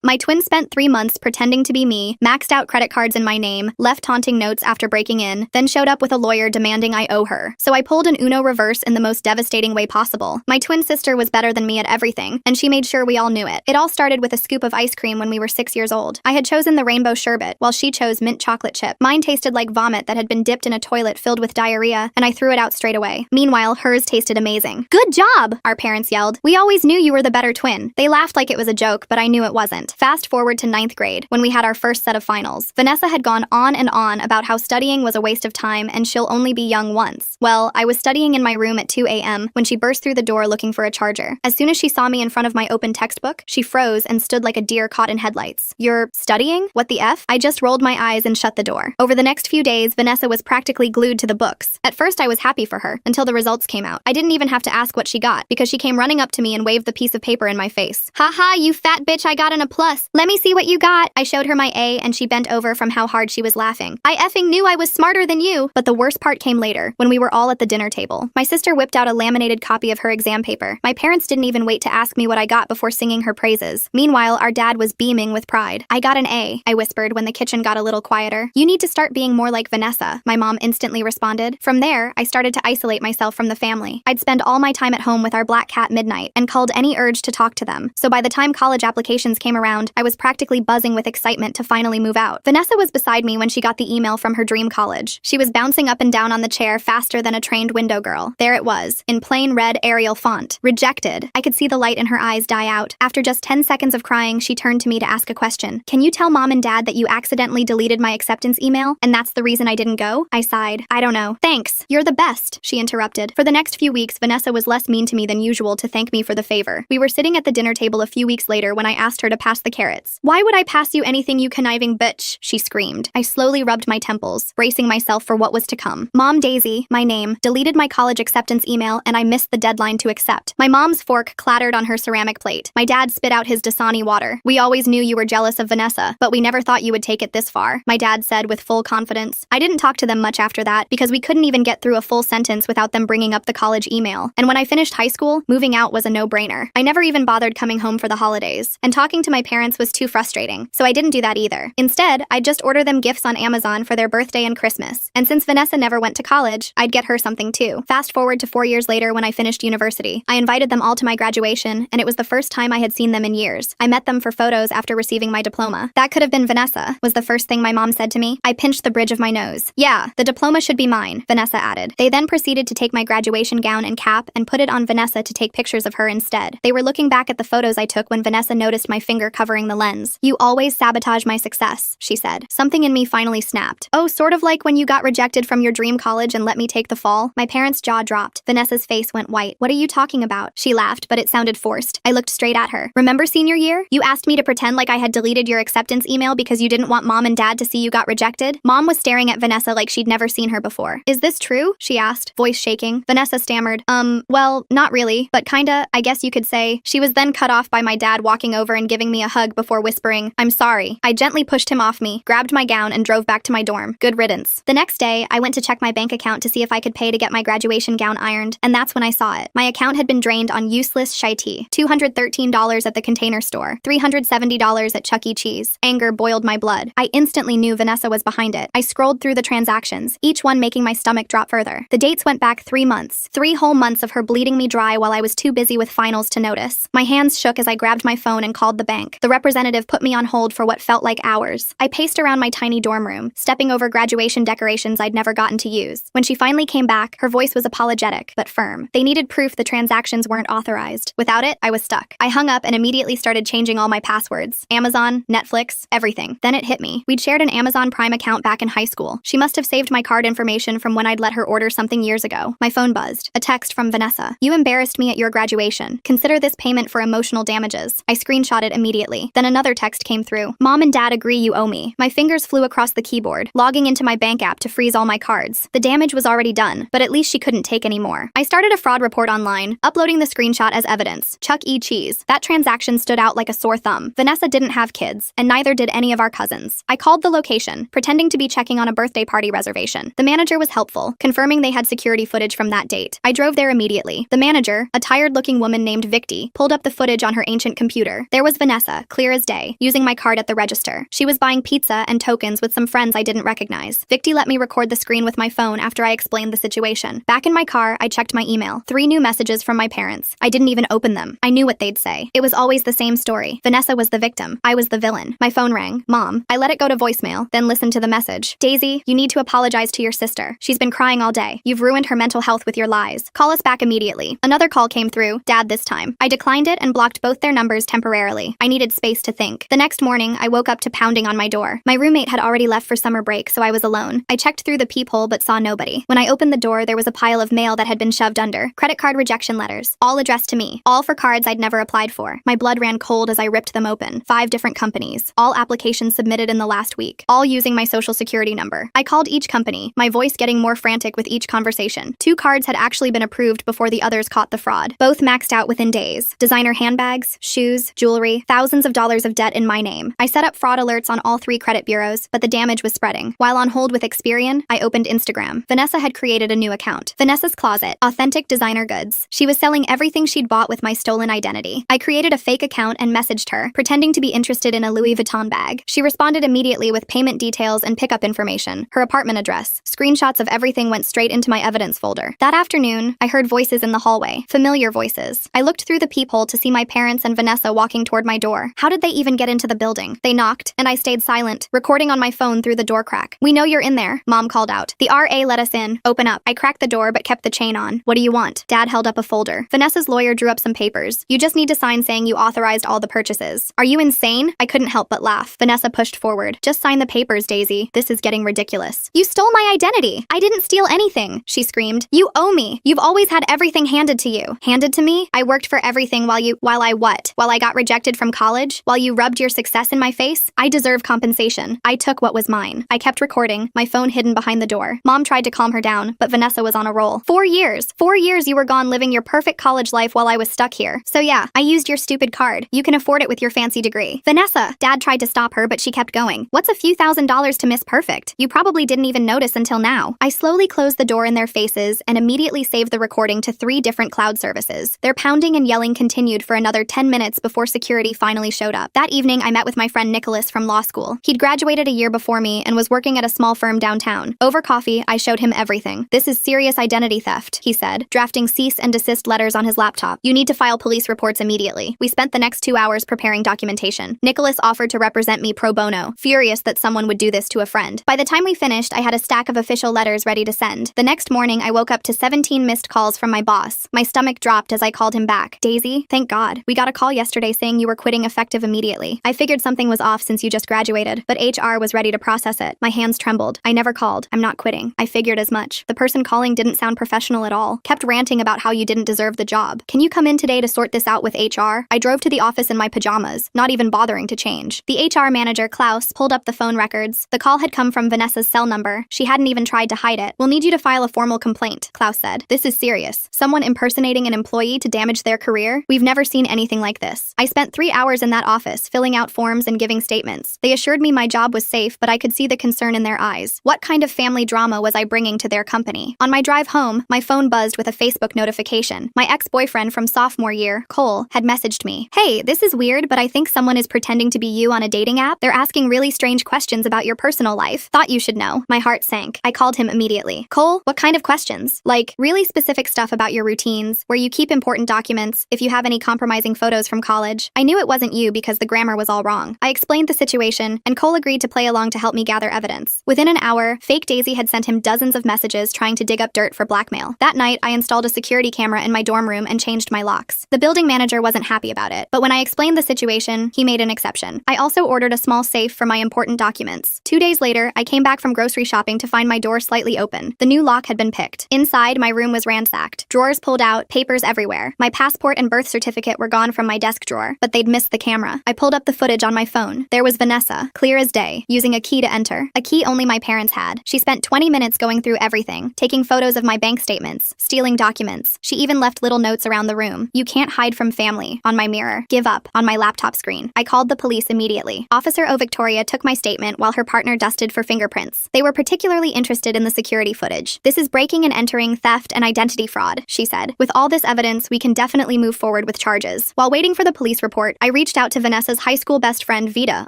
My twin spent 3 months pretending to be me, maxed out credit cards in my name, left taunting notes after breaking in, then showed up with a lawyer demanding I owe her. So I pulled an Uno reverse in the most devastating way possible. My twin sister was better than me at everything, and she made sure we all knew it. It all started with a scoop of ice cream when we were 6 years old. I had chosen the rainbow sherbet, while she chose mint chocolate chip. Mine tasted like vomit that had been dipped in a toilet filled with diarrhea, and I threw it out straight away. Meanwhile, hers tasted amazing. "Good job!" our parents yelled. "We always knew you were the better twin." They laughed like it was a joke, but I knew it wasn't. Fast forward to 9th grade, when we had our first set of finals. Vanessa had gone on and on about how studying was a waste of time and she'll only be young once. Well, I was studying in my room at 2 a.m. when she burst through the door looking for a charger. As soon as she saw me in front of my open textbook, she froze and stood like a deer caught in headlights. "You're studying? What the F?" I just rolled my eyes and shut the door. Over the next few days, Vanessa was practically glued to the books. At first, I was happy for her, until the results came out. I didn't even have to ask what she got, because she came running up to me and waved the piece of paper in my face. "Haha, you fat bitch, I got an A+. Let me see what you got." I showed her my A and she bent over from how hard she was laughing. "I effing knew I was smarter than you." But the worst part came later, when we were all at the dinner table. My sister whipped out a laminated copy of her exam paper. My parents didn't even wait to ask me what I got before singing her praises. Meanwhile, our dad was beaming with pride. "I got an A," I whispered when the kitchen got a little quieter. "You need to start being more like Vanessa," my mom instantly responded. From there, I started to isolate myself from the family. I'd spend all my time at home with our black cat Midnight and culled any urge to talk to them. So by the time college applications came around, I was practically buzzing with excitement to finally move out. Vanessa was beside me when she got the email from her dream college. She was bouncing up and down on the chair faster than a trained window girl. There it was, in plain red Arial font. Rejected. I could see the light in her eyes die out. After just 10 seconds of crying, she turned to me to ask a question. "Can you tell mom and dad that you accidentally deleted my acceptance email, and that's the reason I didn't go?" I sighed. "I don't know." "Thanks. You're the best," she interrupted. For the next few weeks, Vanessa was less mean to me than usual to thank me for the favor. We were sitting at the dinner table a few weeks later when I asked her to pass the carrots. "Why would I pass you anything, you conniving bitch?" she screamed. I slowly rubbed my temples, bracing myself for what was to come. Mom Daisy, my name, deleted my college acceptance email and I missed the deadline to accept. My mom's fork clattered on her ceramic plate. My dad spit out his Dasani water. "We always knew you were jealous of Vanessa, but we never thought you would take it this far," my dad said with full confidence. I didn't talk to them much after that because we couldn't even get through a full sentence without them bringing up the college email. And when I finished high school, moving out was a no-brainer. I never even bothered coming home for the holidays, and talking to my parents was too frustrating, so I didn't do that either. Instead, I'd just order them gifts on Amazon for their birthday and Christmas. And since Vanessa never went to college, I'd get her something too. Fast forward to 4 years later when I finished university. I invited them all to my graduation, and it was the first time I had seen them in years. I met them for photos after receiving my diploma. "That could have been Vanessa," was the first thing my mom said to me. I pinched the bridge of my nose. "Yeah, the diploma should be mine," Vanessa added. They then proceeded to take my graduation gown and cap and put it on Vanessa to take pictures of her instead. They were looking back at the photos I took when Vanessa noticed my finger covering the lens. "You always sabotage my success," she said. Something in me finally snapped. "Oh, sort of like when you got rejected from your dream college and let me take the fall?" My parents' jaw dropped. Vanessa's face went white. "What are you talking about?" She laughed, but it sounded forced. I looked straight at her. "Remember senior year? You asked me to pretend like I had deleted your acceptance email because you didn't want mom and dad to see you got rejected?" Mom was staring at Vanessa like she'd never seen her before. "Is this true?" she asked, voice shaking. Vanessa stammered, Well, not really, but kinda, I guess you could say." She was then cut off by my dad walking over and giving me a hug before whispering, "I'm sorry." I gently pushed him off me, grabbed my gown, and drove back to my dorm. Good riddance. The next day, I went to check my bank account to see if I could pay to get my graduation gown ironed, and that's when I saw it. My account had been drained on useless shite. $213 at the Container Store, $370 at Chuck E. Cheese. Anger boiled my blood. I instantly knew Vanessa was behind it. I scrolled through the transactions, each one making my stomach drop further. The dates went back 3 months. 3 whole months of her bleeding me dry while I was too busy with finals to notice. My hands shook as I grabbed my phone and called the bank. The representative put me on hold for what felt like hours. I paced around my tiny dorm room, stepping over graduation decorations I'd never gotten to use. When she finally came back, her voice was apologetic, but firm. They needed proof the transactions weren't authorized. Without it, I was stuck. I hung up and immediately started changing all my passwords. Amazon, Netflix, everything. Then it hit me. We'd shared an Amazon Prime account back in high school. She must have saved my card information from when I'd let her order something years ago. My phone buzzed. A text from Vanessa. "You embarrassed me at your graduation. Consider this payment for emotional damages." I screenshot it immediately. Then another text came through. "Mom and dad agree you owe me." My fingers flew across the keyboard, logging into my bank app to freeze all my cards. The damage was already done, but at least she couldn't take any more. I started a fraud report online, uploading the screenshot as evidence. Chuck E. Cheese. That transaction stood out like a sore thumb. Vanessa didn't have kids, and neither did any of our cousins. I called the location, pretending to be checking on a birthday party reservation. The manager was helpful, confirming they had security footage from that date. I drove there immediately. The manager, a tired-looking woman named Victi, pulled up the footage on her ancient computer. There was Vanessa, Vanessa, clear as day, using my card at the register. She was buying pizza and tokens with some friends I didn't recognize. Victi let me record the screen with my phone after I explained the situation. Back in my car, I checked my email. 3 new messages from my parents. I didn't even open them. I knew what they'd say. It was always the same story. Vanessa was the victim. I was the villain. My phone rang. Mom. I let it go to voicemail, then listened to the message. Daisy, you need to apologize to your sister. She's been crying all day. You've ruined her mental health with your lies. Call us back immediately. Another call came through. Dad this time. I declined it and blocked both their numbers temporarily. I needed space to think. The next morning, I woke up to pounding on my door. My roommate had already left for summer break, so I was alone. I checked through the peephole but saw nobody. When I opened the door, there was a pile of mail that had been shoved under. Credit card rejection letters, all addressed to me, all for cards I'd never applied for. My blood ran cold as I ripped them open. 5 different companies, all applications submitted in the last week, all using my social security number. I called each company, my voice getting more frantic with each conversation. 2 cards had actually been approved before the others caught the fraud. Both maxed out within days. Designer handbags, shoes, jewelry, thousands of dollars of debt in my name. I set up fraud alerts on all 3 credit bureaus, but the damage was spreading. While on hold with Experian, I opened Instagram. Vanessa had created a new account. Vanessa's Closet, authentic designer goods. She was selling everything she'd bought with my stolen identity. I created a fake account and messaged her, pretending to be interested in a Louis Vuitton bag. She responded immediately with payment details and pickup information, her apartment address. Screenshots of everything went straight into my evidence folder. That afternoon, I heard voices in the hallway, familiar voices. I looked through the peephole to see my parents and Vanessa walking toward my door. How did they even get into the building? They knocked, and I stayed silent, recording on my phone through the door crack. "We know you're in there," Mom called out. "The RA let us in. Open up." I cracked the door but kept the chain on. "What do you want?" Dad held up a folder. Vanessa's lawyer drew up some papers. "You just need to sign saying you authorized all the purchases." "Are you insane?" I couldn't help but laugh. Vanessa pushed forward. "Just sign the papers, Daisy. This is getting ridiculous." "You stole my identity." "I didn't steal anything," she screamed. "You owe me. You've always had everything handed to you." "Handed to me? I worked for everything while I what? While I got rejected from college? While you rubbed your success in my face? I deserve compensation. I took what was mine." I kept recording, my phone hidden behind the door. Mom tried to calm her down, but Vanessa was on a roll. 4 years. 4 years you were gone living your perfect college life while I was stuck here. So yeah, I used your stupid card. You can afford it with your fancy degree. Vanessa! Dad tried to stop her, but she kept going. "What's a few $1,000s to Miss Perfect? You probably didn't even notice until now." I slowly closed the door in their faces and immediately saved the recording to 3 different cloud services. Their pounding and yelling continued for another 10 minutes before security finally showed up. That evening, I met with my friend Nicholas from law school. He'd graduated a year before me and was working at a small firm downtown. Over coffee, I showed him everything. "This is serious identity theft," he said, drafting cease and desist letters on his laptop. "You need to file police reports immediately." We spent the next 2 hours preparing documentation. Nicholas offered to represent me pro bono, furious that someone would do this to a friend. By the time we finished, I had a stack of official letters ready to send. The next morning, I woke up to 17 missed calls from my boss. My stomach dropped as I called him back. "Daisy, thank God. We got a call yesterday saying you were quitting effective immediately. I figured something was off since you just graduated, but HR was ready to process it." My hands trembled. "I never called. I'm not quitting. I figured as much." The person calling didn't sound professional at all. Kept ranting about how you didn't deserve the job. "Can you come in today to sort this out with HR?" I drove to the office in my pajamas, not even bothering to change. The HR manager, Klaus, pulled up the phone records. The call had come from Vanessa's cell number. She hadn't even tried to hide it. "We'll need you to file a formal complaint," Klaus said. "This is serious. Someone impersonating an employee to damage their career? We've never seen anything like this." I spent 3 hours in that office, filling out forms and giving statements. They assured me my job was safe, but I could see the concern in their eyes. What kind of family drama was I bringing to their company? On my drive home, my phone buzzed with a Facebook notification. My ex-boyfriend from sophomore year, Cole, had messaged me. "Hey, this is weird, but I think someone is pretending to be you on a dating app. They're asking really strange questions about your personal life. Thought you should know." My heart sank. I called him immediately. "Cole, what kind of questions?" "Like, really specific stuff about your routines, where you keep important documents, if you have any compromising photos from college." I knew it wasn't you because the grammar was all wrong. I explained the situation, and Cole agreed to play along to help me gather evidence. Within an hour, fake Daisy had sent him dozens of messages trying to dig up dirt for blackmail. That night, I installed a security camera in my dorm room and changed my locks. The building manager wasn't happy about it, but when I explained the situation, he made an exception. I also ordered a small safe for my important documents. 2 days later, I came back from grocery shopping to find my door slightly open. The new lock had been picked. Inside, my room was ransacked. Drawers pulled out, papers everywhere. My passport and birth certificate were gone from my desk drawer, but they'd missed the camera. I pulled up the footage on my phone. There was Vanessa, clear as day, using a key to enter. A key only my parents had. She spent 20 minutes going through everything, taking photos of my bank statements, stealing documents. She even left little notes around the room. "You can't hide from family," on my mirror. "Give up," on my laptop screen. I called the police immediately. Officer O. Victoria took my statement while her partner dusted for fingerprints. They were particularly interested in the security footage. "This is breaking and entering, theft, and identity fraud," she said. "With all this evidence, we can definitely move forward with charges." While waiting for the police report, I reached out to Vanessa's high school best friend Vita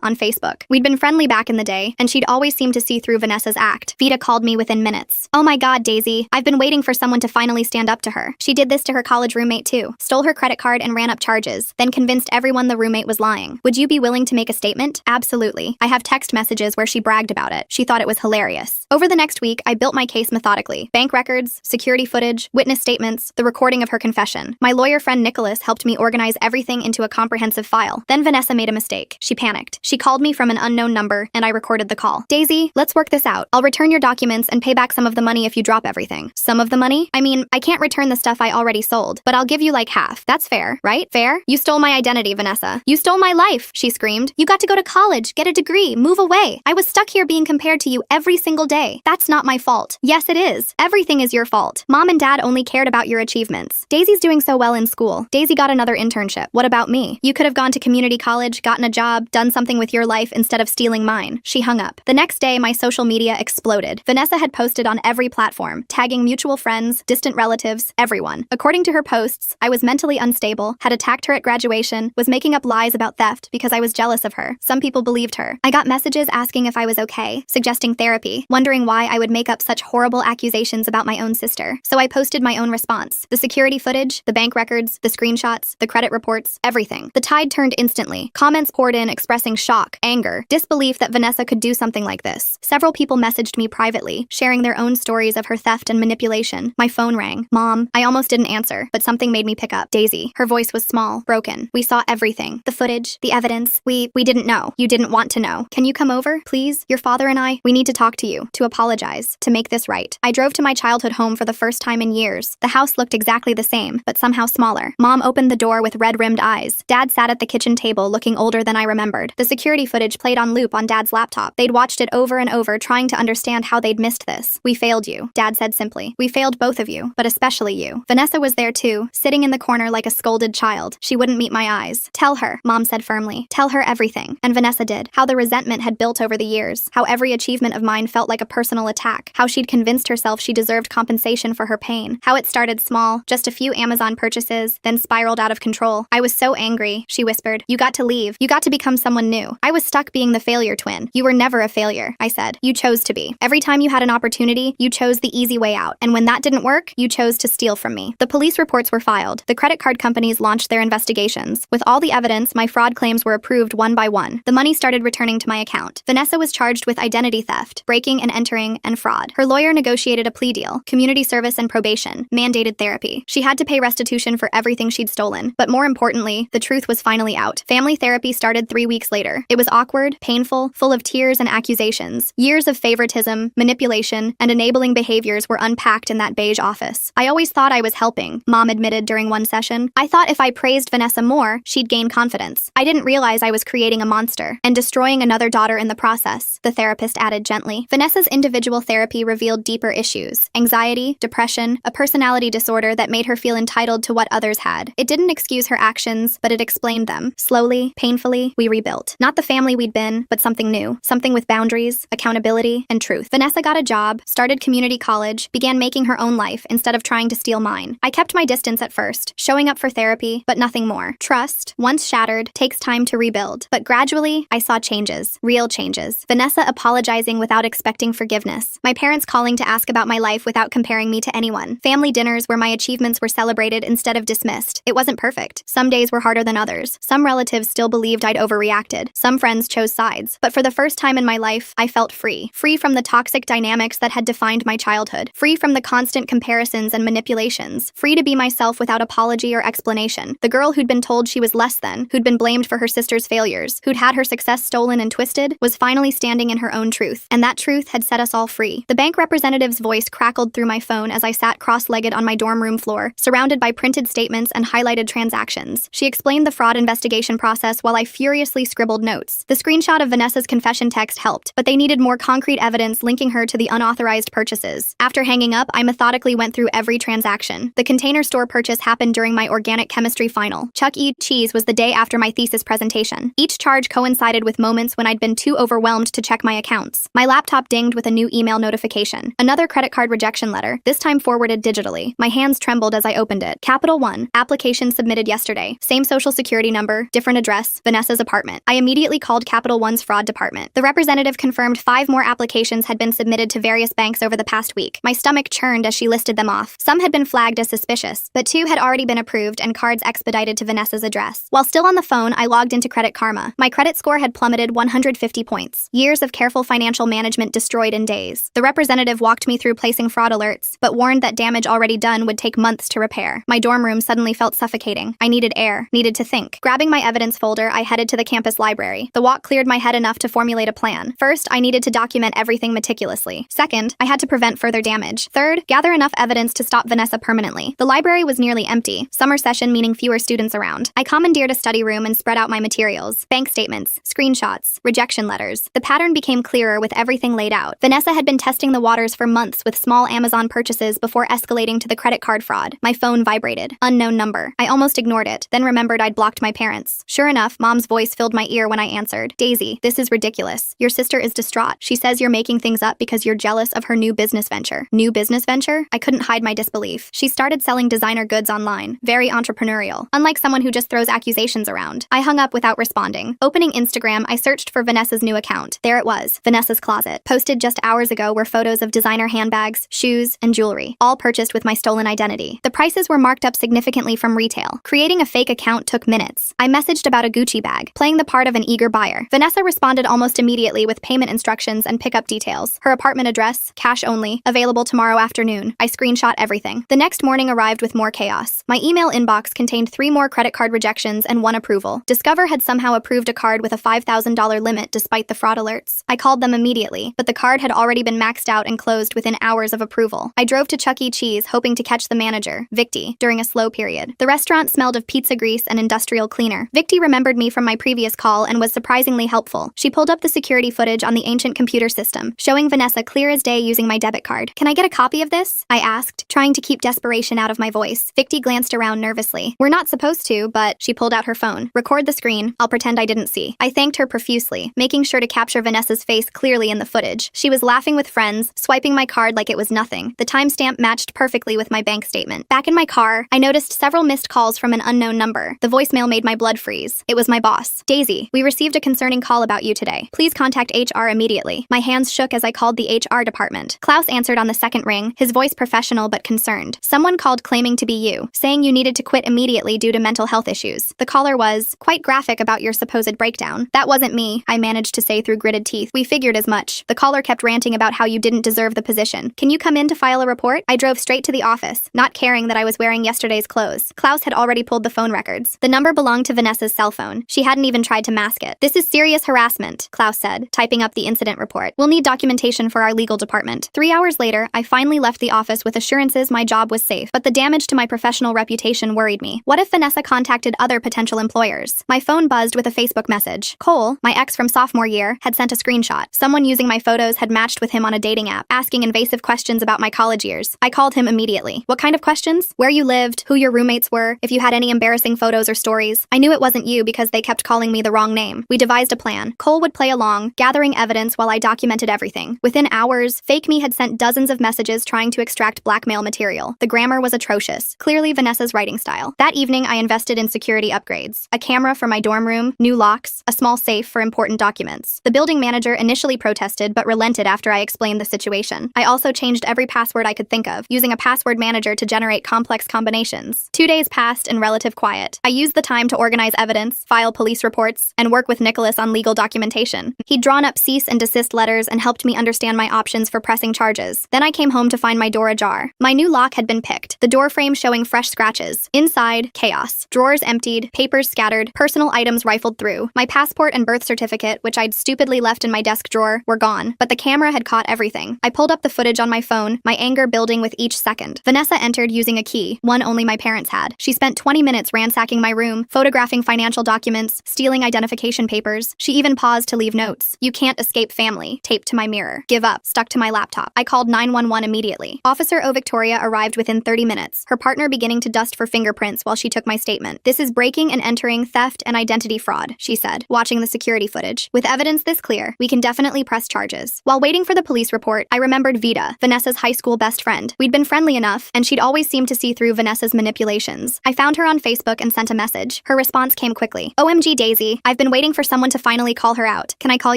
on Facebook. We'd been friendly back in the day, and she'd always seemed to see through Vanessa's act. Vita called me within minutes. "Oh my god, Daisy, I've been waiting for someone to finally stand up to her. She did this to her college roommate too. Stole her credit card and ran up charges, then convinced everyone the roommate was lying. Would you be willing to make a statement?" "Absolutely. I have text messages where she bragged about it. She thought it was hilarious." Over the next week, I built my case methodically. Bank records, security footage, witness statements, the recording of her confession. My lawyer friend Nicholas helped me organize everything into a comprehensive file. Then Vanessa made a mistake. She panicked. She called me from an unknown number, and I recorded the call. "Daisy, let's work this out. I'll return your documents and pay back some of the money if you drop everything." "Some of the money? I mean, I can't return the stuff I already sold, but I'll give you like half. That's fair, right? Fair? You stole my identity, Vanessa. You stole my life," she screamed. "You got to go to college, get a degree, move away. I was stuck here being compared to you every single day. That's not my fault." "Yes, it is. Everything is your fault. Mom and Dad only cared about your achievements. Daisy's doing so well in school. Daisy got another internship. What about me? You could have gone to community college, gotten a job, done something with your life instead of stealing mine." She hung up. The next day, my social media exploded. Vanessa had posted on every platform, tagging mutual friends, distant relatives, everyone. According to her posts, I was mentally unstable, had attacked her at graduation, was making up lies about theft because I was jealous of her. Some people believed her. I got messages asking if I was okay, suggesting therapy, wondering why I would make up such horrible accusations about my own sister. So I posted my own response. The security footage, the bank records, the screenshots, the credit reports, everything. The tide turned instantly. Comments poured in expressing shock, anger, disbelief that Vanessa could do something like this. Several people messaged me privately, sharing their own stories of her theft and manipulation. My phone rang. "Mom." I almost didn't answer, but something made me pick up. "Daisy." Her voice was small, broken. "We saw everything. The footage, the evidence. We didn't know. You didn't want to know. Can you come over, please? Your father and I, we need to talk to you, to apologize, to make this right." I drove to my childhood home for the first time in years. The house looked exactly the same, but somehow smaller. Mom opened the door with red-rimmed eyes. Dad sat at the kitchen table looking older than I remembered. The security footage played on loop on Dad's laptop. They'd watched it over and over, trying to understand how they'd missed this. "We failed you," Dad said simply. "We failed both of you, but especially you." Vanessa was there too, sitting in the corner like a scolded child. She wouldn't meet my eyes. "Tell her," Mom said firmly. "Tell her everything." And Vanessa did. How the resentment had built over the years. How every achievement of mine felt like a personal attack. How she'd convinced herself she deserved compensation for her pain. How it started small, just a few Amazon purchases, then spiraled out of control. "I was so angry," she whispered. "You got to leave. You got to become someone new. I was stuck being the failure twin." "You were never a failure," I said. "You chose to be. Every time you had an opportunity, you chose the easy way out. And when that didn't work, you chose to steal from me." The police reports were filed. The credit card companies launched their investigations. With all the evidence, my fraud claims were approved one by one. The money started returning to my account. Vanessa was charged with identity theft, breaking and entering, and fraud. Her lawyer negotiated a plea deal, community service and probation, mandated therapy. She had to pay restitution for everything she'd stolen. But more importantly, the truth was finally out. Family therapy started 3 weeks later. It was awkward, painful, full of tears and accusations. Years of favoritism, manipulation, and enabling behaviors were unpacked in that beige office. "I always thought I was helping," Mom admitted during one session. "I thought if I praised Vanessa more, she'd gain confidence. I didn't realize I was creating a monster and destroying another daughter in the process," the therapist added gently. Vanessa's individual therapy revealed deeper issues: anxiety, depression, a personality disorder that made her feel entitled to what others had. It didn't excuse her actions, but it explained them. Slowly, painfully, we rebuilt. Not the family we'd been, but something new. Something with boundaries, accountability, and truth. Vanessa got a job, started community college, began making her own life instead of trying to steal mine. I kept my distance at first, showing up for therapy, but nothing more. Trust, once shattered, takes time to rebuild. But gradually, I saw changes. Real changes. Vanessa apologizing without expecting forgiveness. My parents calling to ask about my life without comparing me to anyone. Family dinners where my achievements were celebrated instead of dismissed. It wasn't perfect. Some days were harder than others. Some relatives still believed I'd overreacted. Some friends chose sides. But for the first time in my life, I felt free. Free from the toxic dynamics that had defined my childhood. Free from the constant comparisons and manipulations. Free to be myself without apology or explanation. The girl who'd been told she was less than, who'd been blamed for her sister's failures, who'd had her success stolen and twisted, was finally standing in her own truth. And that truth had set us all free. The bank representative's voice crackled through my phone as I sat cross-legged on my dorm room floor, surrounded by printed statements and highlighted transactions. She explained the fraud investigation process while I furiously scribbled notes. The screenshot of Vanessa's confession text helped, but they needed more concrete evidence linking her to the unauthorized purchases. After hanging up, I methodically went through every transaction. The Container Store purchase happened during my organic chemistry final. Chuck E. Cheese was the day after my thesis presentation. Each charge coincided with moments when I'd been too overwhelmed to check my accounts. My laptop dinged with a new email notification. Another credit card rejection letter, this time forwarded digitally. My hands trembled as I opened it. Capital One, application submitted yesterday. Same social security number number, different address, Vanessa's apartment. I immediately called Capital One's fraud department. The representative confirmed 5 more applications had been submitted to various banks over the past week. My stomach churned as she listed them off. Some had been flagged as suspicious, but 2 had already been approved and cards expedited to Vanessa's address. While still on the phone, I logged into Credit Karma. My credit score had plummeted 150 points. Years of careful financial management destroyed in days. The representative walked me through placing fraud alerts, but warned that damage already done would take months to repair. My dorm room suddenly felt suffocating. I needed air, needed to think. Grabbing my evidence folder, I headed to the campus library. The walk cleared my head enough to formulate a plan. First, I needed to document everything meticulously. Second, I had to prevent further damage. Third, gather enough evidence to stop Vanessa permanently. The library was nearly empty, summer session meaning fewer students around. I commandeered a study room and spread out my materials, bank statements, screenshots, rejection letters. The pattern became clearer with everything laid out. Vanessa had been testing the waters for months with small Amazon purchases before escalating to the credit card fraud. My phone vibrated. Unknown number. I almost ignored it, then remembered I'd blocked my parents. Sure enough, Mom's voice filled my ear when I answered. Daisy, this is ridiculous. Your sister is distraught. She says you're making things up because you're jealous of her new business venture. New business venture? I couldn't hide my disbelief. She started selling designer goods online. Very entrepreneurial. Unlike someone who just throws accusations around. I hung up without responding. Opening Instagram, I searched for Vanessa's new account. There it was. Vanessa's Closet. Posted just hours ago were photos of designer handbags, shoes, and jewelry, all purchased with my stolen identity. The prices were marked up significantly from retail. Creating a fake account took minutes. I messaged about a Gucci bag, playing the part of an eager buyer. Vanessa responded almost immediately with payment instructions and pickup details. Her apartment address, cash only, available tomorrow afternoon. I screenshot everything. The next morning arrived with more chaos. My email inbox contained 3 more credit card rejections and 1 approval. Discover had somehow approved a card with a $5,000 limit despite the fraud alerts. I called them immediately, but the card had already been maxed out and closed within hours of approval. I drove to Chuck E. Cheese hoping to catch the manager, Victi, during a slow period. The restaurant smelled of pizza grease and industrial cleaner. Victi remembered me from my previous call and was surprisingly helpful. She pulled up the security footage on the ancient computer system, showing Vanessa clear as day using my debit card. Can I get a copy of this? I asked, trying to keep desperation out of my voice. Victi glanced around nervously. We're not supposed to, but she pulled out her phone. Record the screen. I'll pretend I didn't see. I thanked her profusely, making sure to capture Vanessa's face clearly in the footage. She was laughing with friends, swiping my card like it was nothing. The timestamp matched perfectly with my bank statement. Back in my car, I noticed several missed calls from an unknown number. The voicemail made my blood freeze. It was my boss. Daisy, we received a concerning call about you today. Please contact HR immediately. My hands shook as I called the HR department. Klaus answered on the second ring, his voice professional but concerned. Someone called claiming to be you, saying you needed to quit immediately due to mental health issues. The caller was quite graphic about your supposed breakdown. That wasn't me, I managed to say through gritted teeth. We figured as much. The caller kept ranting about how you didn't deserve the position. Can you come in to file a report? I drove straight to the office, not caring that I was wearing yesterday's clothes. Klaus had already pulled the phone records. The number belonged to Vanessa's cell phone. She hadn't even tried to mask it. This is serious harassment, Klaus said, typing up the incident report. We'll need documentation for our legal department. 3 hours later, I finally left the office with assurances my job was safe, but the damage to my professional reputation worried me. What if Vanessa contacted other potential employers? My phone buzzed with a Facebook message. Cole, my ex from sophomore year, had sent a screenshot. Someone using my photos had matched with him on a dating app, asking invasive questions about my college years. I called him immediately. What kind of questions? Where you lived, who your roommates were, if you had any embarrassing photos or stories. I knew it wasn't you because they kept calling me the wrong name. We devised a plan. Cole would play along, gathering evidence while I documented everything. Within hours, fake me had sent dozens of messages trying to extract blackmail material. The grammar was atrocious. Clearly Vanessa's writing style. That evening, I invested in security upgrades. A camera for my dorm room, new locks, a small safe for important documents. The building manager initially protested but relented after I explained the situation. I also changed every password I could think of, using a password manager to generate complex combinations. 2 days passed in relative quiet. I used the time to organize evidence, file police reports, and work with Nicholas on legal documentation. He'd drawn up cease and desist letters and helped me understand my options for pressing charges. Then I came home to find my door ajar. My new lock had been picked, the door frame showing fresh scratches. Inside, chaos. Drawers emptied, papers scattered, personal items rifled through. My passport and birth certificate, which I'd stupidly left in my desk drawer, were gone, but the camera had caught everything. I pulled up the footage on my phone, my anger building with each second. Vanessa entered using a key, one only my parents had. She spent 20 minutes ransacking my room, photographing financial documents, stealing identification papers. She even paused to leave notes. You can't escape family, taped to my mirror. Give up, stuck to my laptop. I called 911 immediately. Officer O. Victoria arrived within 30 minutes, her partner beginning to dust for fingerprints while she took my statement. This is breaking and entering, theft, and identity fraud, she said, watching the security footage. With evidence this clear, we can definitely press charges. While waiting for the police report, I remembered Vita, Vanessa's high school best friend. We'd been friendly enough, and she'd always seemed to see through Vanessa's manipulations. I found her on Facebook and sent a message. Her response came quickly. OMG Daisy, I've been waiting for someone to finally call her out. Can I call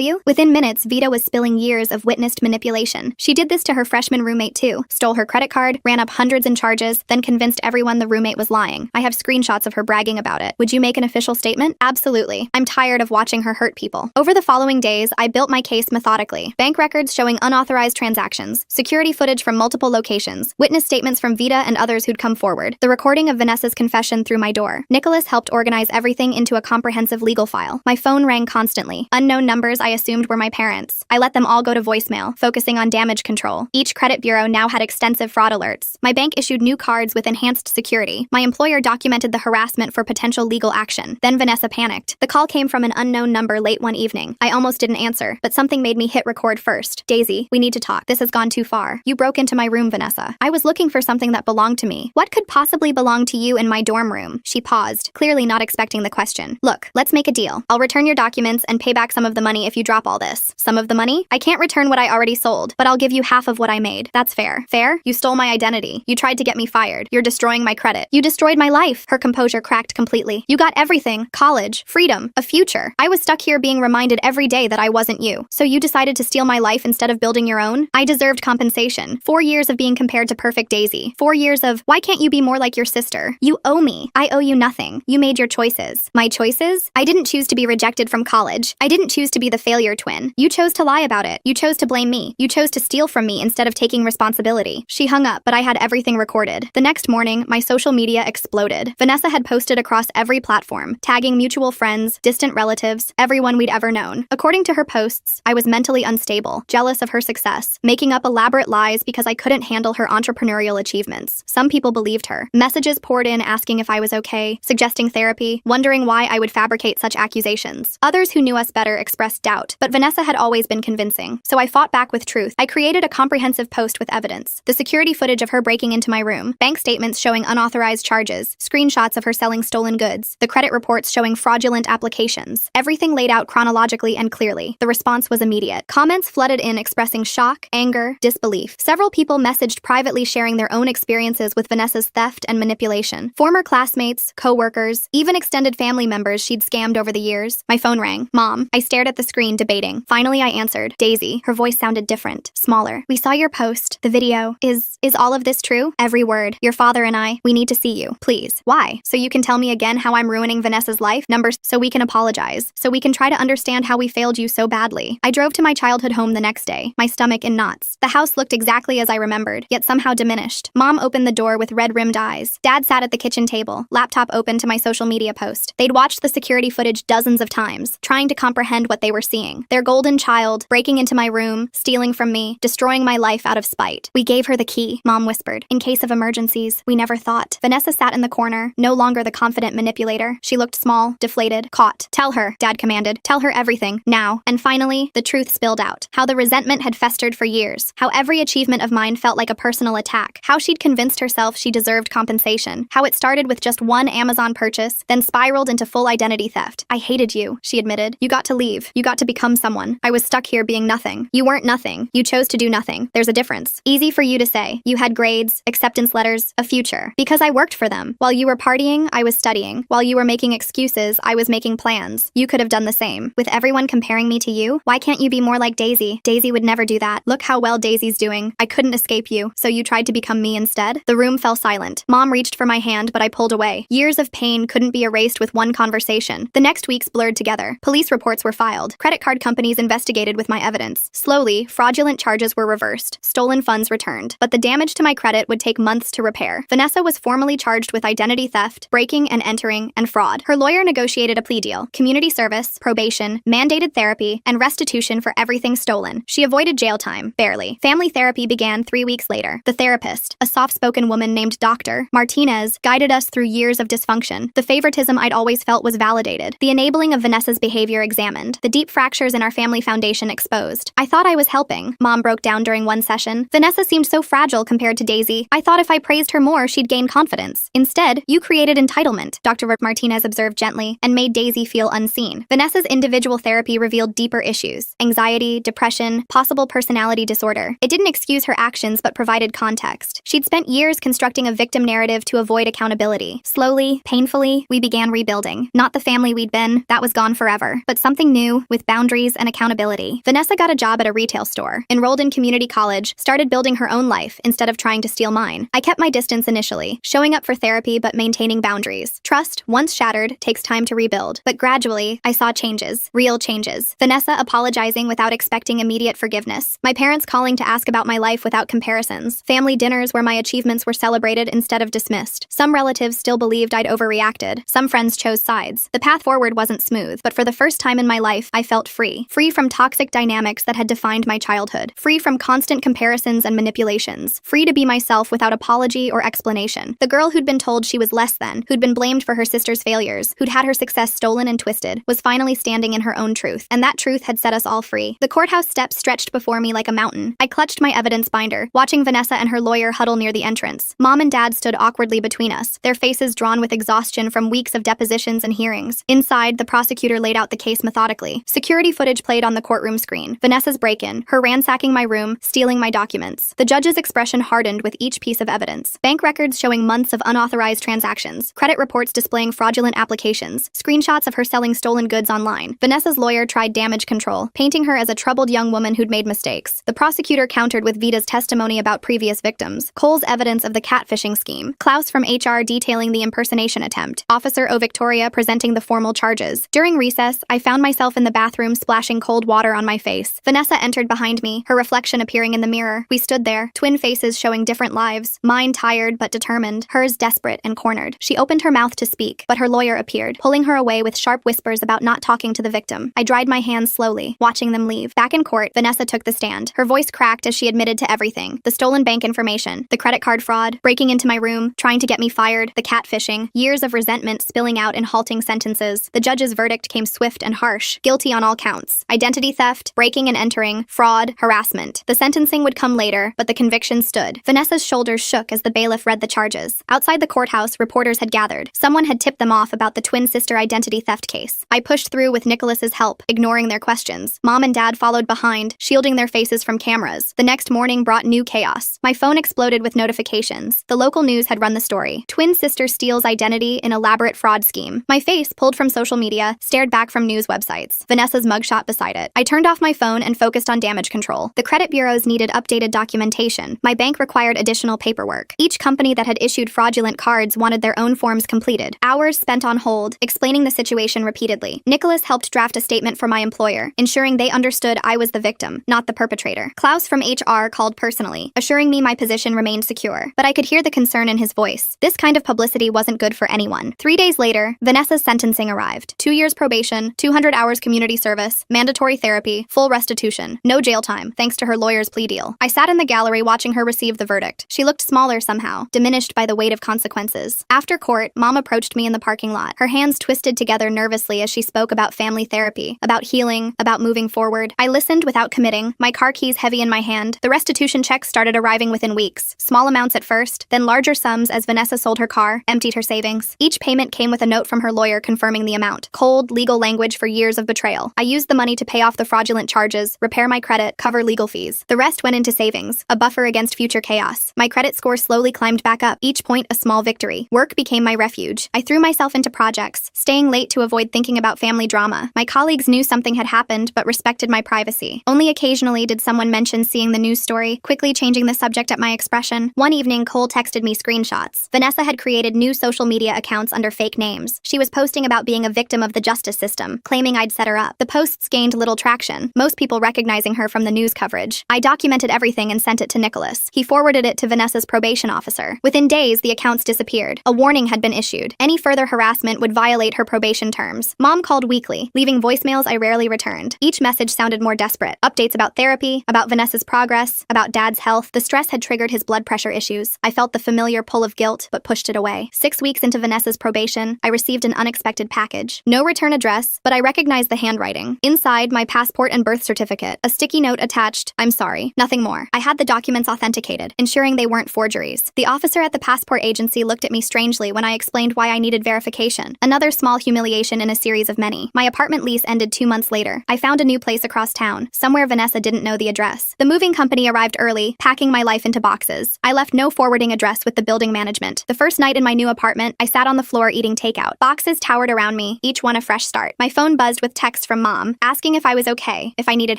you? Within minutes, Vita was spilling years of witnessed manipulation. She did this to her freshman roommate too. Stole her credit card, ran up hundreds in charges, then convinced everyone the roommate was lying. I have screenshots of her bragging about it. Would you make an official statement? Absolutely. I'm tired of watching her hurt people. Over the following days, I built my case methodically. Bank records showing unauthorized transactions, security footage from multiple locations, witness statements from Vita and others who'd come forward, the recording of Vanessa's confession through my door. Nicholas helped organize everything into a comprehensive legal file. My phone rang constantly. Unknown numbers I assumed were my parents. I let them all go to voicemail, focusing on damage control. Each credit bureau now had extensive fraud alerts. My bank issued new cards with enhanced security. My employer documented the harassment for potential legal action. Then Vanessa panicked. The call came from an unknown number late one evening. I almost didn't answer, but something made me hit record first. Daisy, we need to talk. This has gone too far. You broke into my room, Vanessa. I was looking for something that belonged to me. What could possibly belong to you in my dorm room? She paused, clearly not expecting the question. Look, let's make a deal. I'll return your documents and pay back some of the money if you drop all this. Some of the money? I can't return what I already sold, but I'll give you half of what I made. That's fair. Fair? You stole my identity. You tried to get me fired. You're destroying my credit. You destroyed my life. Her composure cracked completely. You got everything. College, freedom, a future. I was stuck here being reminded every day that I wasn't you. So you decided to steal my life instead of building your own? I deserved compensation. 4 years of being compared to perfect Daisy. 4 years of, why can't you be more like your sister? You owe me. I owe you nothing. You made your choices. My choices? I didn't choose to be rejected from college. I didn't choose to be the failure twin. You chose to lie about it. You chose to blame me. You chose to steal from me instead of taking responsibility. She hung up, but I had everything recorded. The next morning, my social media exploded. Vanessa had posted across every platform, tagging mutual friends, distant relatives, everyone we'd ever known. According to her posts, I was mentally unstable, jealous of her success, making up elaborate lies because I couldn't handle her entrepreneurial achievements. Some people believed her. Messages poured in asking if I was okay, suggesting therapy, wondering why I would fabricate such accusations. Others who knew us better expressed doubt, but Vanessa had always been convincing. So I fought back with truth. I created a comprehensive post with evidence. The security footage of her breaking into my room, bank statements showing unauthorized charges, screenshots of her selling stolen goods, the credit reports showing fraudulent applications. Everything laid out chronologically and clearly. The response was immediate. Comments flooded in expressing shock, anger, disbelief. Several people messaged privately sharing their own experiences with Vanessa's theft and manipulation. Former classmates, co-workers, even extended family members she'd scammed over the years. My phone rang. Mom. I stared at the screen, debating. Finally, I answered. Daisy. Her voice sounded different, smaller. We saw your post. The video. Is all of this true? Every word. Your father and I, we need to see you. Please. Why? So you can tell me again how I'm ruining Vanessa's life? Numbers, so we can apologize. So we can try to understand how we failed you so badly. I drove to my childhood home the next day, my stomach in knots. The house looked exactly as I remembered, yet somehow diminished. Mom opened the door with red-rimmed eyes. Dad sat at the kitchen table, laptop open to my social media post. They'd watched the security footage dozens of times, trying to comprehend what they were seeing. Their golden child, breaking into my room, stealing from me, destroying my life out of spite. We gave her the key, Mom whispered. In case of emergencies, we never thought. Vanessa sat in the corner, no longer the confident manipulator. She looked small, deflated, caught. Tell her, Dad commanded. Tell her everything, now. And finally, the truth spilled out. How the resentment had festered for years. How every achievement of mine felt like a personal attack. How she'd convinced herself she deserved compensation. How it started with just one Amazon purchase, then spiraled into full identity theft. I hated you, she admitted. You got to leave. You got to become someone. I was stuck here being nothing. You weren't nothing. You chose to do nothing. There's a difference. Easy for you to say. You had grades, acceptance letters, a future. Because I worked for them. While you were partying, I was studying. While you were making excuses, I was making plans. You could have done the same. With everyone comparing me to you, why can't you be more like Daisy? Daisy would never do that. Look how well Daisy's doing. I couldn't escape you, so you tried to become me instead? The room fell silent. Mom reached for my hand, but I pulled away. Years of pain couldn't be erased with one conversation. The next weeks blurred together. Police reports were filed. Credit card companies investigated with my evidence. Slowly, fraudulent charges were reversed. Stolen funds returned. But the damage to my credit would take months to repair. Vanessa was formally charged with identity theft, breaking and entering, and fraud. Her lawyer negotiated a plea deal, community service, probation, mandated therapy, and restitution for everything stolen. She avoided jail time, barely. Family therapy began 3 weeks later. The therapist, a soft-spoken woman named Dr. Martinez, guided us through years of dysfunction. The favoritism I'd always felt was validated. The enabling of Vanessa's behavior examined. The deep fractures in our family foundation exposed. I thought I was helping. Mom broke down during one session. Vanessa seemed so fragile compared to Daisy. I thought if I praised her more, she'd gain confidence. Instead, you created entitlement, Dr. Martinez observed gently, and made Daisy feel unseen. Vanessa's individual therapy revealed deeper issues: anxiety, depression, possible personality disorder. It didn't excuse her actions but provided context. She'd spent years constructing a victim narrative to avoid accountability. Slowly, painfully, Slowly, we began rebuilding. Not the family we'd been, that was gone forever, but something new, with boundaries and accountability. Vanessa got a job at a retail store, enrolled in community college, started building her own life instead of trying to steal mine. I kept my distance initially, showing up for therapy but maintaining boundaries. Trust, once shattered, takes time to rebuild. But gradually, I saw changes. Real changes. Vanessa apologizing without expecting immediate forgiveness. My parents calling to ask about my life without comparisons. Family dinners where my achievements were celebrated instead of dismissed. Some relatives still believed I'd overreacted. Some friends chose sides. The path forward wasn't smooth, but for the first time in my life, I felt free. Free from toxic dynamics that had defined my childhood. Free from constant comparisons and manipulations. Free to be myself without apology or explanation. The girl who'd been told she was less than, who'd been blamed for her sister's failures, who'd had her success stolen and twisted, was finally standing in her own truth. And that truth had set us all free. The courthouse steps stretched before me like a mountain. I clutched my evidence binder, watching Vanessa and her lawyer huddle near the entrance. Mom and Dad stood awkwardly between us, their faces drawn with exhaustion from weeks of depositions and hearings. Inside, the prosecutor laid out the case methodically. Security footage played on the courtroom screen. Vanessa's break-in, her ransacking my room, stealing my documents. The judge's expression hardened with each piece of evidence. Bank records showing months of unauthorized transactions. Credit reports displaying fraudulent applications. Screenshots of her selling stolen goods online. Vanessa's lawyer tried damage control, painting her as a troubled young woman who'd made mistakes. The prosecutor countered with Vita's testimony about previous victims. Cole's evidence of the catfishing scheme. Klaus from HR detailing the impersonation attempt. Officer O. Victoria presenting the formal charges. During recess, I found myself in the bathroom splashing cold water on my face. Vanessa entered behind me, her reflection appearing in the mirror. We stood there, twin faces showing different lives. Mine tired but determined, hers desperate and cornered. She opened her mouth to speak, but her lawyer appeared, pulling her away with sharp whispers about not talking to the victim. I dried my hands slowly, watching them leave. Back in court, Vanessa took the stand. Her voice cracked as she admitted to everything. The stolen bank information, the credit card fraud, breaking into my room, trying to get me fired, the catfishing, years of resentment spilling out in halting sentences. The judge's verdict came swift and harsh, guilty on all counts. Identity theft, breaking and entering, fraud, harassment. The sentencing would come later, but the conviction stood. Vanessa's shoulders shook as the bailiff read the charges. Outside the courthouse, reporters had gathered. Someone had tipped them off about the twin sister identity theft case. I pushed through with Nicholas's help, ignoring their questions. Mom and Dad followed behind, shielding their faces from cameras. The next morning brought new chaos. My phone exploded with notifications. The local news had run the story. Twin sister steals identity in elaborate fraud scheme. My face, pulled from social media, stared back from news websites. Vanessa's mugshot beside it. I turned off my phone and focused on damage control. The credit bureaus needed updated documentation. My bank required additional paperwork. Each company that had issued fraudulent cards wanted their own forms completed. Hours spent on hold, explaining the situation repeatedly. Nicholas helped draft a statement for my employer, ensuring they understood I was the victim, not the perpetrator. Klaus from HR called personally, assuring me my position remained secure. But I could hear the concern in his voice. This kind of publicity wasn't good for anyone. 3 days later, Vanessa's sentencing arrived. 2 years probation, 200 hours community service, mandatory therapy, full restitution. No jail time, thanks to her lawyer's plea deal. I sat in the gallery watching her receive the verdict. She looked smaller somehow, diminished by the weight of consequences. After court, Mom approached me in the parking lot, her hands twisted together nervously as she spoke about family therapy, about healing, about moving forward. I listened without committing, my car keys heavy in my hand. The restitution checks started arriving within weeks. Small amounts at first, then larger sums as Vanessa sold her car, emptied her savings. Each payment came with a note from her lawyer confirming the amount. Cold, legal language for years of betrayal. I used the money to pay off the fraudulent charges, repair my credit, cover legal fees. The rest went into savings, a buffer against future chaos. My credit score slowly climbed back up, each point a small victory. Work became my refuge. I threw myself into projects, staying late to avoid thinking about family drama. My colleagues knew something had happened, but respected my privacy. Only occasionally did someone mention seeing the news story, quickly changing the subject at my expression. One evening, Cole texted me screenshots. Vanessa had created new social media accounts under fake names. She was posting about being a victim of the justice system, claiming I'd set her up. The posts gained little traction, most people recognizing her from the news coverage. I documented everything and sent it to Nicholas. He forwarded it to Vanessa's probation officer. Within days, the accounts disappeared. A warning had been issued. Any further harassment would violate her probation terms. Mom called weekly, leaving voicemails I rarely returned. Each message sounded more desperate. Updates about therapy, about Vanessa's progress, about Dad's health. The stress had triggered his blood pressure issues. I felt the familiar pull of guilt, but pushed it away. 6 weeks into Vanessa's probation, I received an unexpected package. No return address, but I recognized the handwriting. Inside, my passport and birth certificate. A sticky note attached, "I'm sorry." Nothing more. I had the documents authenticated, ensuring they weren't forgeries. The officer at the passport agency looked at me strangely when I explained why I needed verification. Another small humiliation in a series of many. My apartment lease ended 2 months later. I found a new place across town, somewhere Vanessa didn't know the address. The moving company arrived early, packing my life into boxes. I left no forwarding address with the building management. The first night in my new apartment, I sat on the floor eating takeout. Boxes towered around me, each one a fresh start. My phone buzzed with texts from Mom, asking if I was okay, if I needed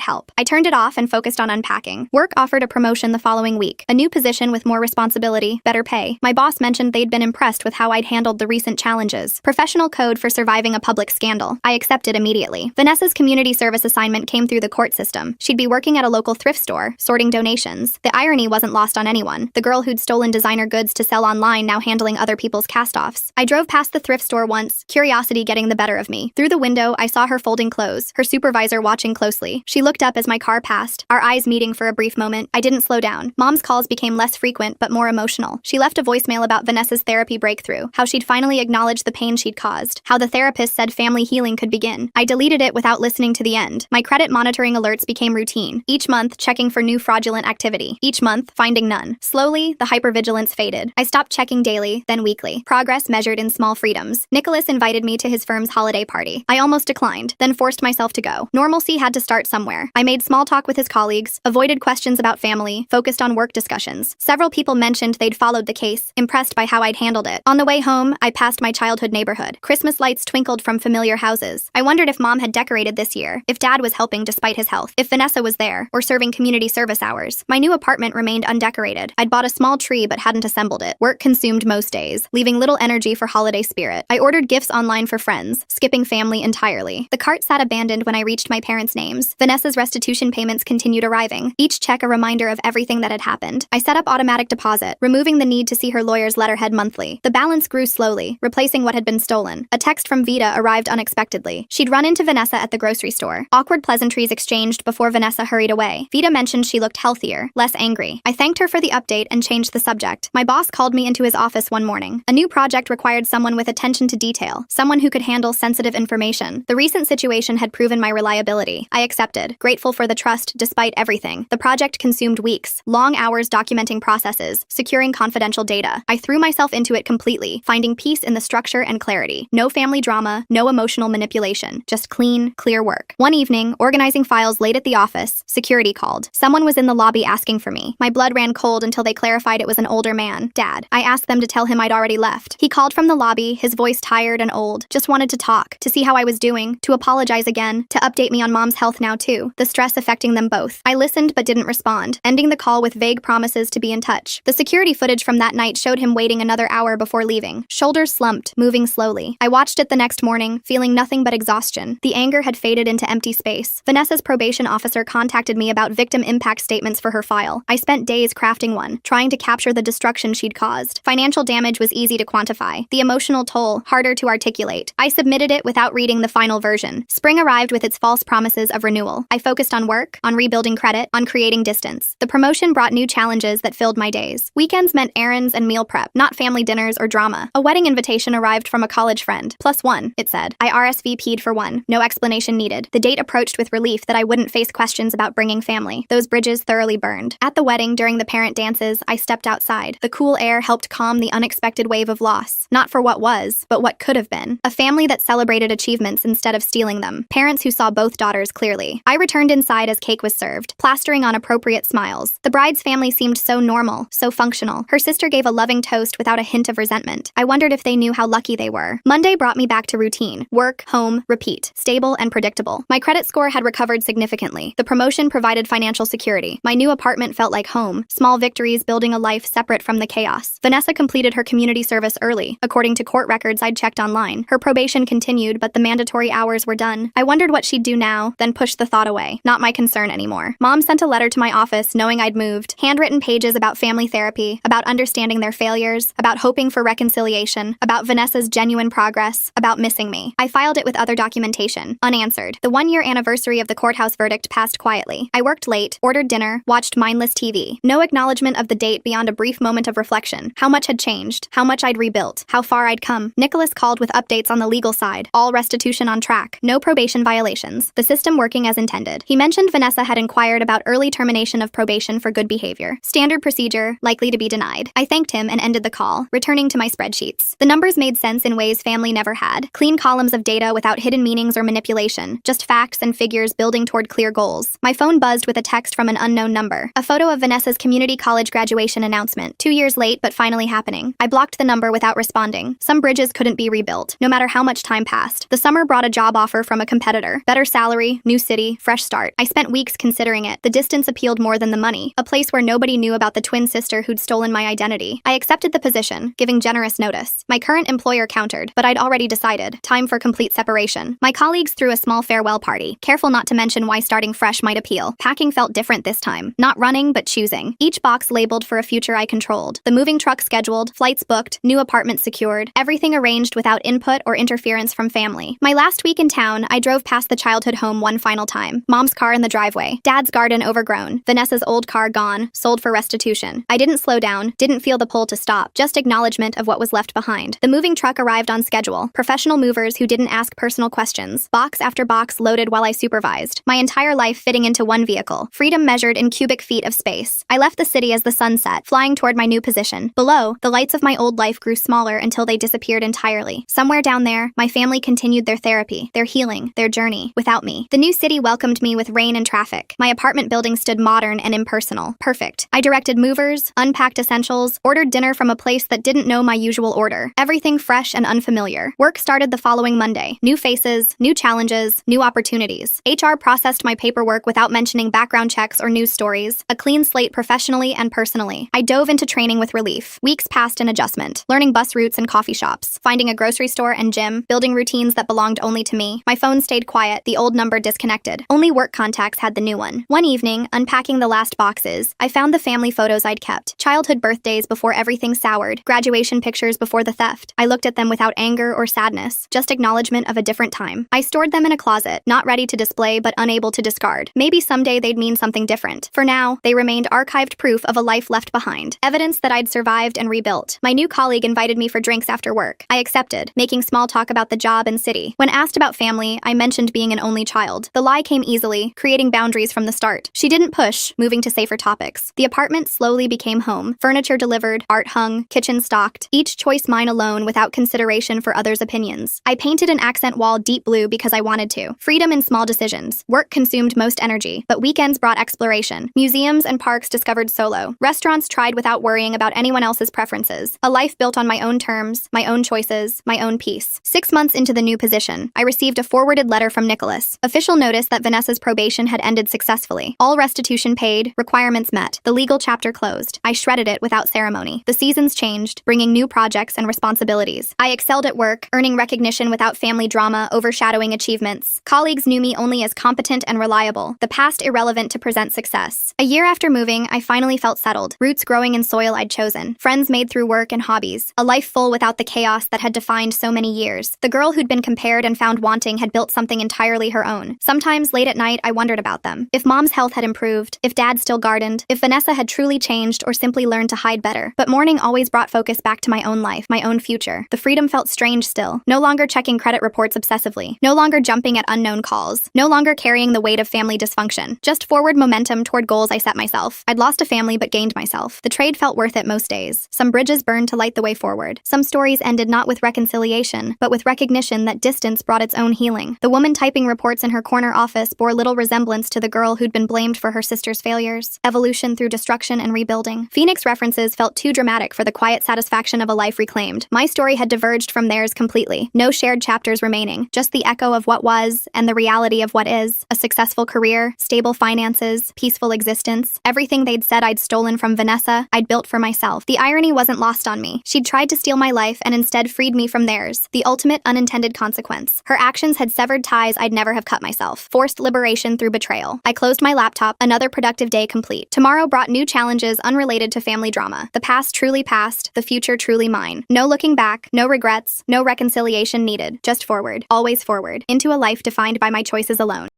help. I turned it off and focused on unpacking. Work offered a promotion the following week, a new position with more responsibility, better pay. My boss mentioned they'd been impressed with how I'd handled the recent challenges. Professional code for surviving a public scandal. I accepted immediately. Vanessa's community service assignment came through the court system. She'd be working at a local thrift store, sorting donations. The irony wasn't lost on anyone. The girl who'd stolen designer goods to sell online now handling other people's cast-offs. I drove past the thrift store once, curiosity getting the better of me. Through the window, I saw her folding clothes, her supervisor watching closely. She looked up as my car passed, our eyes meeting for a brief moment. I didn't slow down. Mom's calls became less frequent but more emotional. She left a voicemail about Vanessa's therapy breakthrough, how she'd finally acknowledged the pain she'd caused, how the therapist said family healing could begin. I deleted it without listening to the end. My credit monitoring alerts became routine. Each month, checking for new fraudulent activity. Each month, finding none. Slowly, the hypervigilance faded. I stopped checking daily, then weekly. Progress measured in small freedoms. Nicholas invited me to his firm's holiday party. I almost declined, then forced myself to go. Normalcy had to start somewhere. I made small talk with his colleagues, avoided questions about family, focused on work discussions. Several people mentioned they'd followed the case, impressed by how I'd handled it. On the way home, I passed my childhood neighborhood. Christmas lights twinkled from familiar houses. I wondered if Mom had decorated this year, if Dad was helping despite his health, if Vanessa was there, or serving community service hours. My new apartment remained undecorated. I'd bought a small tree but hadn't assembled it. Work consumed most days, leaving little energy for holiday spirit. I ordered gifts online for friends, skipping family entirely. The cart sat abandoned when I reached my parents' names. Vanessa's restitution payments continued arriving, each check a reminder of everything that had happened. I set up automatic deposit, removing the need to see her lawyer's letterhead monthly. The balance grew slowly, replacing what had been stolen. A text from Vita arrived unexpectedly. She'd run into Vanessa at the grocery store. Awkward pleasantries exchanged before Vanessa hurried away. Vita mentioned she looked healthier, less angry. I thanked her for the update and changed the subject. My boss called me into his office one morning. A new project required someone with attention to detail, someone who could handle sensitive information. The recent situation had proven my reliability. I accepted, grateful for the trust despite everything. The project consumed weeks, long hours documenting processes, securing confidential data. I threw myself into it completely, finding peace in the structure and clarity. No family drama, no emotional manipulation, just clean, clear work. One evening, organizing files late at the office, security called. Someone was in the lobby asking for me. My blood ran cold until they clarified it was an older man, Dad. I asked them to tell him I'd already left. He called from the lobby, his voice tired and old. Just wanted to talk, to see how I was doing, to apologize again, to update me on Mom's health now too, the stress affecting them both. I listened but didn't respond, ending the call with vague promises to be in touch. The security footage from that night showed him waiting another hour before leaving. Shoulders slumped, moving slowly. I watched it the next morning, feeling nothing but exhaustion. The anger had faded into empty space. Vanessa's probation officer contacted me about victim impact statements for her file. I spent days crafting one, trying to capture the destruction she'd caused. Financial damage was easy to quantify. The emotional toll, harder to articulate. I submitted it without reading the final version. Spring arrived with its false promises of renewal. I focused on work, on rebuilding credit, on creating distance. The promotion brought new challenges that filled my days. Weekends meant errands and meal prep, not family dinners or drama. A wedding invitation arrived from a college friend. +1, it said. I RSVP'd for one. No explanation needed. The date approached with relief that I wouldn't face questions about bringing family. Those bridges thoroughly burned. At the wedding, during the parent dances, I stepped outside. The cool air helped calm the unexpected wave of loss. Not for what was, but what could have been. A family that celebrated achievements instead of stealing them. Parents who saw both daughters clearly. I returned inside as cake was served, plastering on appropriate smiles. The bride's family seemed so normal, so functional. Her sister gave a loving toast without a hint of resentment. I wondered if they knew how lucky they were. Monday brought me back to routine. Work, home, repeat. Stable and predictable. My credit score had recovered significantly. The promotion provided financial security. My new apartment felt like home. Small victories building a life separate from the chaos. Vanessa completed her community service early. According to court records I'd checked online. Her probation continued, but the mandatory hours were done. I wondered what she'd do now, then pushed the thought away. Not my concern anymore. Mom sent a letter to my office knowing I'd moved. Handwritten pages about family therapy, about understanding their failures, about hoping for reconciliation, about Vanessa's genuine progress, about missing me. I filed it with other documentation. Unanswered. The 1-year anniversary of the courthouse verdict passed quietly. I worked late, ordered dinner, watched mindless TV. No acknowledgement of the date beyond a brief moment of reflection. How much had changed, how much I'd rebuilt, how far I'd come. Nicholas called with updates on the legal side. All restitution on track. No probation violations. The system working as intended. He mentioned Vanessa had inquired about early termination of probation for good behavior. Standard procedure, likely to be denied. I thanked him and ended the call, returning to my spreadsheets. The numbers made sense in ways family never had. Clean columns of data without hidden meanings or manipulation. Just facts and figures building toward clear goals. My phone buzzed with a text from an unknown number. A photo of Vanessa's community college graduation announcement. 2 years late, but finally happening. I blocked the number without responding. ending. Some bridges couldn't be rebuilt, no matter how much time passed. The summer brought a job offer from a competitor. Better salary, new city, fresh start. I spent weeks considering it. The distance appealed more than the money. A place where nobody knew about the twin sister who'd stolen my identity. I accepted the position, giving generous notice. My current employer countered, but I'd already decided. Time for complete separation. My colleagues threw a small farewell party, careful not to mention why starting fresh might appeal. Packing felt different this time. Not running, but choosing. Each box labeled for a future I controlled. The moving truck scheduled, flights booked, new apartment secured, everything arranged without input or interference from family. My last week in town, I drove past the childhood home one final time. Mom's car in the driveway. Dad's garden overgrown. Vanessa's old car gone, sold for restitution. I didn't slow down, didn't feel the pull to stop, just acknowledgement of what was left behind. The moving truck arrived on schedule. Professional movers who didn't ask personal questions. Box after box loaded while I supervised. My entire life fitting into one vehicle. Freedom measured in cubic feet of space. I left the city as the sun set, flying toward my new position. Below, the lights of my old life grew smaller until they disappeared entirely. Somewhere down there, my family continued their therapy, their healing, their journey, without me. The new city welcomed me with rain and traffic. My apartment building stood modern and impersonal. Perfect. I directed movers, unpacked essentials, ordered dinner from a place that didn't know my usual order. Everything fresh and unfamiliar. Work started the following Monday. New faces, new challenges, new opportunities. HR processed my paperwork without mentioning background checks or news stories. A clean slate professionally and personally. I dove into training with relief. Weeks passed in adjustment. Learning bus routes and coffee shops. Finding a grocery store and gym. Building routines that belonged only to me. My phone stayed quiet, the old number disconnected. Only work contacts had the new one. One evening, unpacking the last boxes, I found the family photos I'd kept. Childhood birthdays before everything soured. Graduation pictures before the theft. I looked at them without anger or sadness, just acknowledgement of a different time. I stored them in a closet, not ready to display but unable to discard. Maybe someday they'd mean something different. For now, they remained archived proof of a life left behind. Evidence that I'd survived and rebuilt. My new colleague invited me for drinks after work. I accepted, making small talk about the job and city. When asked about family, I mentioned being an only child. The lie came easily, creating boundaries from the start. She didn't push, moving to safer topics. The apartment slowly became home. Furniture delivered, art hung, kitchen stocked, each choice mine alone without consideration for others' opinions. I painted an accent wall deep blue because I wanted to. Freedom in small decisions. Work consumed most energy, but weekends brought exploration. Museums and parks discovered solo. Restaurants tried without worrying about anyone else's preferences. A life built on my own terms, my own choices, my own peace. 6 months into the new position, I received a forwarded letter from Nicholas. Official notice that Vanessa's probation had ended successfully. All restitution paid, requirements met. The legal chapter closed. I shredded it without ceremony. The seasons changed, bringing new projects and responsibilities. I excelled at work, earning recognition without family drama overshadowing achievements. Colleagues knew me only as competent and reliable, the past irrelevant to present success. A year after moving, I finally felt settled. Roots growing in soil I'd chosen. Friends made through work and hobbies. A life full without the chaos that had defined so many years. The girl who'd been compared and found wanting had built something entirely her own. Sometimes, late at night, I wondered about them. If Mom's health had improved, if Dad still gardened, if Vanessa had truly changed or simply learned to hide better. But morning always brought focus back to my own life, my own future. The freedom felt strange still. No longer checking credit reports obsessively. No longer jumping at unknown calls. No longer carrying the weight of family dysfunction. Just forward momentum toward goals I set myself. I'd lost a family but gained myself. The trade felt worth it most days. Some bridges burned to light the way forward. Some stories ended not with reconciliation, but with recognition that distance brought its own healing. The woman typing reports in her corner office bore little resemblance to the girl who'd been blamed for her sister's failures. Evolution through destruction and rebuilding. Phoenix references felt too dramatic for the quiet satisfaction of a life reclaimed. My story had diverged from theirs completely. No shared chapters remaining. Just the echo of what was and the reality of what is. A successful career, stable finances, peaceful existence. Everything they'd said I'd stolen from Vanessa, I'd built for myself. The irony wasn't lost on me. She'd tried to steal my life and instead freed me from theirs. The ultimate unintended consequence. Her actions had severed ties I'd never have cut myself. Forced liberation through betrayal. I closed my laptop, another productive day complete. Tomorrow brought new challenges unrelated to family drama. The past truly past, the future truly mine. No looking back, no regrets, no reconciliation needed. Just forward. Always forward. Into a life defined by my choices alone.